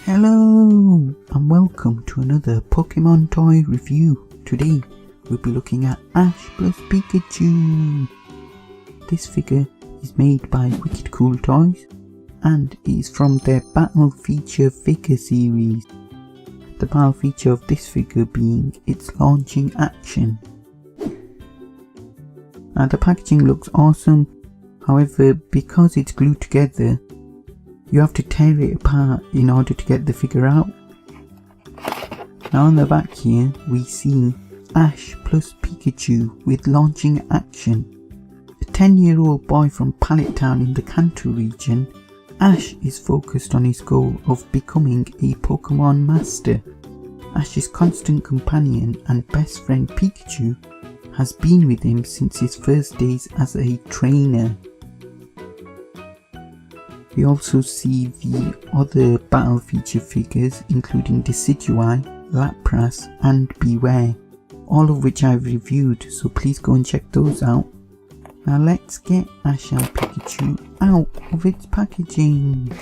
Hello and welcome to another Pokemon toy review. Today we'll be looking at Ash plus Pikachu. This figure is made by wickedcooltoys and it is from their Battle Feature figure series. The battle feature of this figure being its launching action. Now the packaging looks awesome, however because it's glued together you have to tear it apart in order to get the figure out. Now on the back here we see Ash plus Pikachu with launching action. A 10-year-old boy from Pallet Town in the Kanto region, Ash is focused on his goal of becoming a Pokemon master. Ash's constant companion and best friend Pikachu has been with him since his first days as a trainer. We also see the other battle feature figures including Decidueye, Lapras and Beware, all of which I've reviewed, so please go and check those out. Now let's get Ash and Pikachu out of its packaging.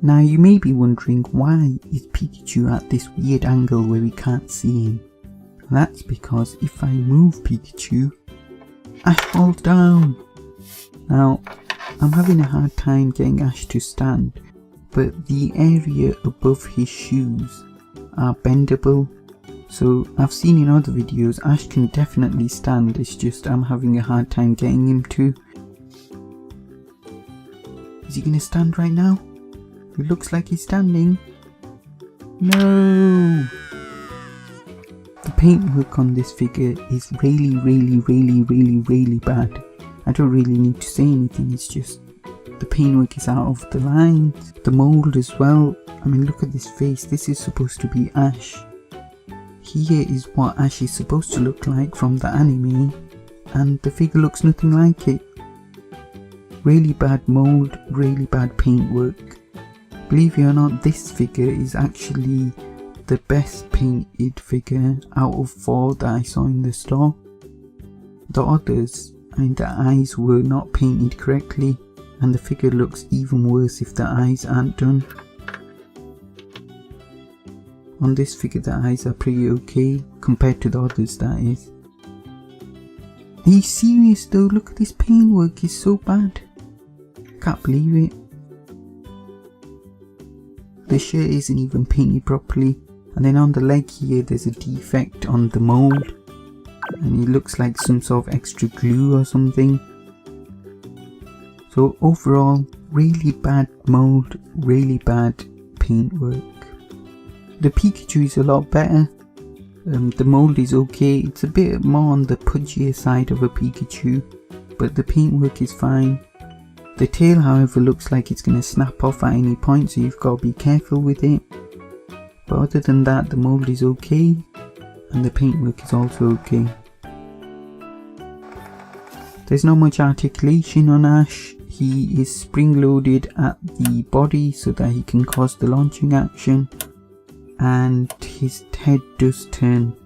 Now you may be wondering, why is Pikachu at this weird angle where we can't see him? That's because if I move Pikachu, Ash falls down. Now I'm having a hard time getting Ash to stand, but the area above his shoes are bendable. So I've seen in other videos Ash can definitely stand, it's just I'm having a hard time getting him to. Is he gonna stand right now? It looks like he's standing. No! The paintwork on this figure is really bad. I don't really need to say anything, it's just the paintwork is out of the lines. The mould as well. I mean, look at this face. This is supposed to be Ash. Here is what Ash is supposed to look like from the anime, and the figure looks nothing like it. Really bad mould, really bad paintwork. Believe it or not, this figure is actually the best painted figure out of 4 that I saw in the store. The others, the eyes were not painted correctly, and the figure looks even worse if the eyes aren't done. On this figure the eyes are pretty okay compared to the others, that is. Are you serious though? Look at this paintwork, it's so bad. Can't believe it. The shirt isn't even painted properly, and then on the leg here there's a defect on the mould and it looks like some sort of extra glue or something. So overall, really bad mould, really bad paintwork. The Pikachu is a lot better. The mould is okay, it's a bit more on the pudgier side of a Pikachu, but the paintwork is fine. The tail however looks like it's going to snap off at any point, so you've got to be careful with it. But other than that, the mould is okay and the paintwork is also okay. There's not much articulation on Ash. He is spring loaded at the body so that he can cause the launching action, and his head does turn.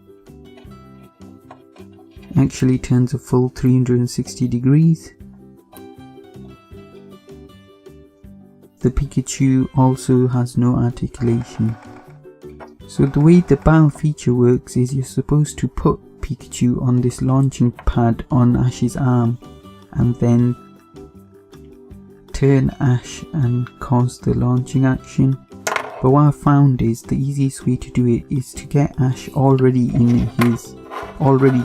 It actually turns a full 360 degrees. The Pikachu also has no articulation. So the way the battle feature works is you're supposed to put Pikachu on this launching pad on Ash's arm and then turn Ash and cause the launching action. But what I found is the easiest way to do it is to get Ash already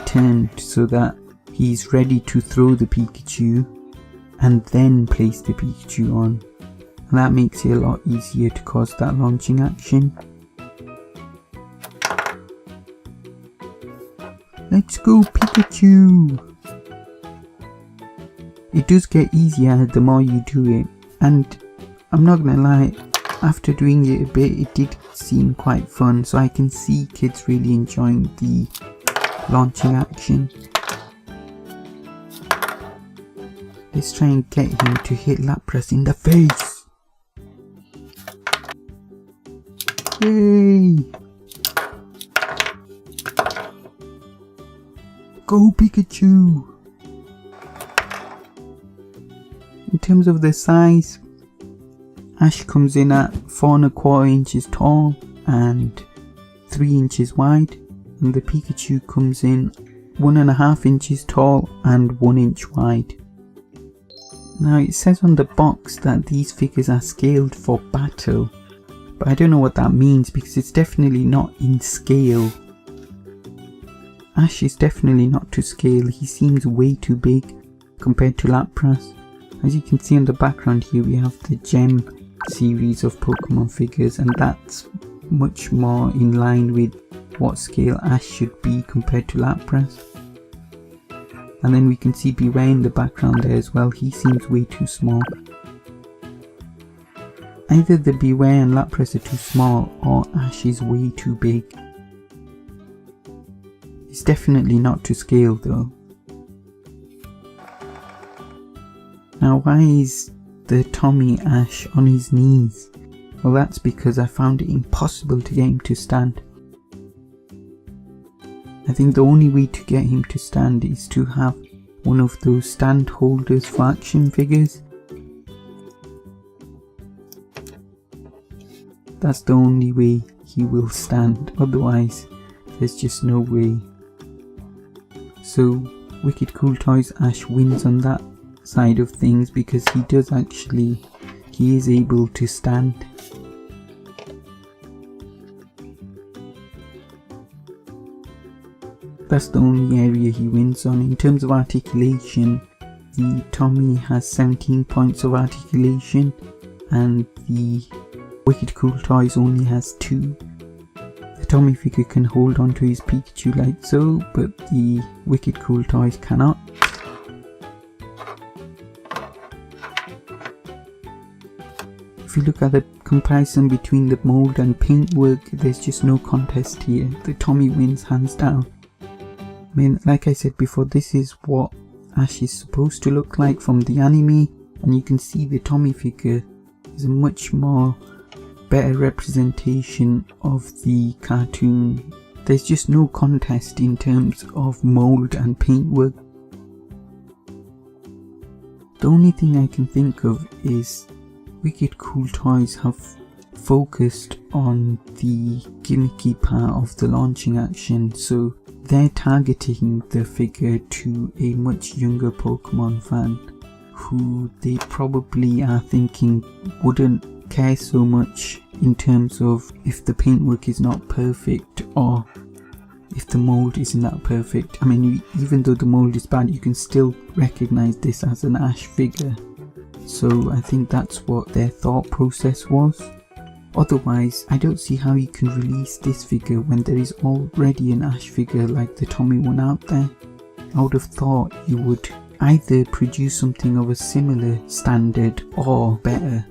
turned so that he's ready to throw the Pikachu and then place the Pikachu on. And that makes it a lot easier to cause that launching action. Let's go Pikachu! It does get easier the more you do it, and I'm not gonna lie, after doing it a bit it did seem quite fun, so I can see kids really enjoying the launching action. Let's try and get him to hit Lapras in the face! Yay! Go Pikachu! In terms of the size, Ash comes in at 4¼ inches tall and 3 inches wide, and the Pikachu comes in 1½ inches tall and 1 inch wide. Now it says on the box that these figures are scaled for battle, but I don't know what that means because it's definitely not in scale. Ash is definitely not to scale, he seems way too big compared to Lapras. As you can see on the background here, we have the Gem series of Pokemon figures, and that's much more in line with what scale Ash should be compared to Lapras. And then we can see Beware in the background there as well, he seems way too small. Either the Beware and Lapras are too small or Ash is way too big. It's definitely not to scale though. Now why is the Tomy Ash on his knees? Well, that's because I found it impossible to get him to stand. I think the only way to get him to stand is to have one of those stand holders for action figures. That's the only way he will stand, otherwise there's just no way. So Wicked Cool Toys Ash wins on that side of things because he is able to stand. That's the only area he wins on. In terms of articulation, the Tomy has 17 points of articulation and the Wicked Cool Toys only has 2. The Tomy figure can hold onto his Pikachu like so, but the Wicked Cool Toys cannot. If you look at the comparison between the Mould and Paintwork, there's just no contest here. The Tomy wins hands down. I mean, like I said before, this is what Ash is supposed to look like from the anime, and you can see the Tomy figure is a much more better representation of the cartoon. There's just no contest in terms of Mould and Paintwork. The only thing I can think of is Wicked Cool Toys have focused on the gimmicky part of the launching action, so they're targeting the figure to a much younger Pokemon fan who they probably are thinking wouldn't care so much in terms of if the paintwork is not perfect or if the mold isn't that perfect. I mean, even though the mold is bad, you can still recognize this as an Ash figure. So I think that's what their thought process was. Otherwise, I don't see how you can release this figure when there is already an Ash figure like the Tomy one out there. I would have thought you would either produce something of a similar standard or better.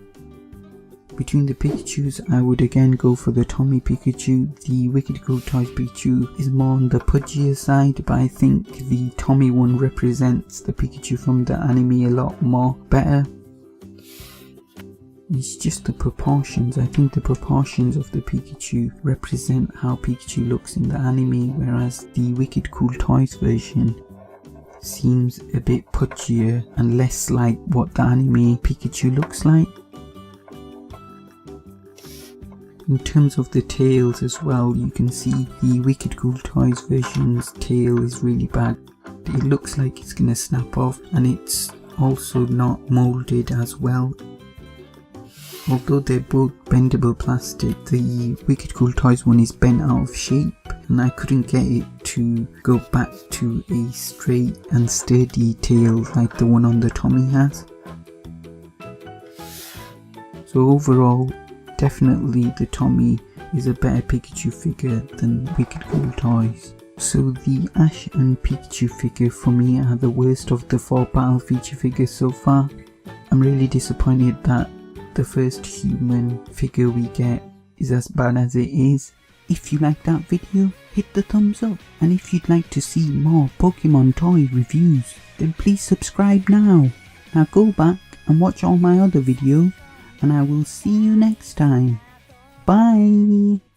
Between the Pikachus, I would again go for the Tomy Pikachu. The Wicked Cool Toys Pikachu is more on the pudgier side, but I think the Tomy one represents the Pikachu from the anime a lot more better. It's just the proportions. I think the proportions of the Pikachu represent how Pikachu looks in the anime, whereas the Wicked Cool Toys version seems a bit pudgier and less like what the anime Pikachu looks like. In terms of the tails as well, you can see the Wicked Cool Toys version's tail is really bad. It looks like it's gonna snap off, and it's also not moulded as well. Although they're both bendable plastic, the Wicked Cool Toys one is bent out of shape and I couldn't get it to go back to a straight and sturdy tail like the one on the Tomy has. So overall, definitely the Tomy is a better Pikachu figure than Wicked Cool Toys. So the Ash and Pikachu figure for me are the worst of the 4 battle feature figures so far. I'm really disappointed that the first human figure we get is as bad as it is. If you liked that video, hit the thumbs up, and if you'd like to see more Pokemon toy reviews, then please subscribe now. Now go back and watch all my other videos, and I will see you next time. Bye!